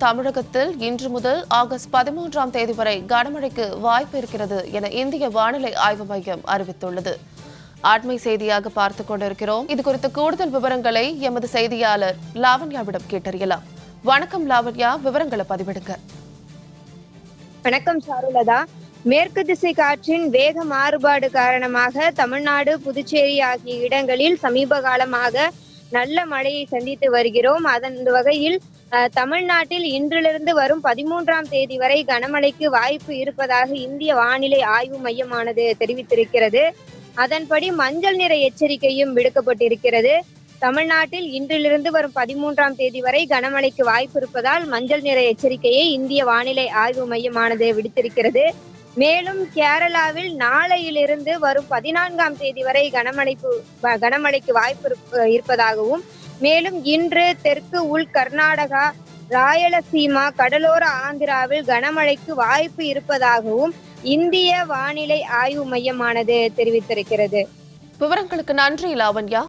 தமிழகத்தில் இன்று முதல் ஆகஸ்ட் 13ஆம் தேதி வரை கனமழைக்கு வாய்ப்பு இருக்கிறது என இந்திய வானிலை ஆய்வு மையம் அறிவித்துள்ளது. ஆண்மை செய்தியாக பார்த்துக் கொண்டிருக்கிறோம். இது குறித்த கூடுதல் விவரங்களை எமது செய்தியாளர் லாவண்யாவிடம் கேட்டறியலாம். வணக்கம் லாவண்யா, விவரங்களை பதிவிடுங்க. வணக்கம் சாருலதா. மேற்கு திசை காற்றின் வேக மாறுபாடு காரணமாக தமிழ்நாடு, புதுச்சேரி ஆகிய இடங்களில் சமீப காலமாக நல்ல மழையை சந்தித்து வருகிறோம். அதன் வகையில் தமிழ்நாட்டில் இன்றிலிருந்து வரும் 13ஆம் தேதி வரை கனமழைக்கு வாய்ப்பு இருப்பதாக இந்திய வானிலை ஆய்வு மையமானது தெரிவித்திருக்கிறது. அதன்படி மஞ்சள் நிற எச்சரிக்கையும் விடுக்கப்பட்டிருக்கிறது. தமிழ்நாட்டில் இன்றிலிருந்து வரும் 13ஆம் தேதி வரை கனமழைக்கு வாய்ப்பு இருப்பதால் மஞ்சள் நிற எச்சரிக்கையை இந்திய வானிலை ஆய்வு மையமானது விடுத்திருக்கிறது. மேலும் கேரளாவில் நாளையிலிருந்து வரும் 14ஆம் தேதி வரை கனமழைக்கு வாய்ப்பு இருப்பதாகவும், மேலும் இன்று தெற்கு உள் கர்நாடகா, ராயலசீமா, கடலோர ஆந்திராவில் கனமழைக்கு வாய்ப்பு இருப்பதாகவும் இந்திய வானிலை ஆய்வு மையமானது தெரிவித்திருக்கிறது. விவரங்களுக்கு நன்றி லாவண்யா.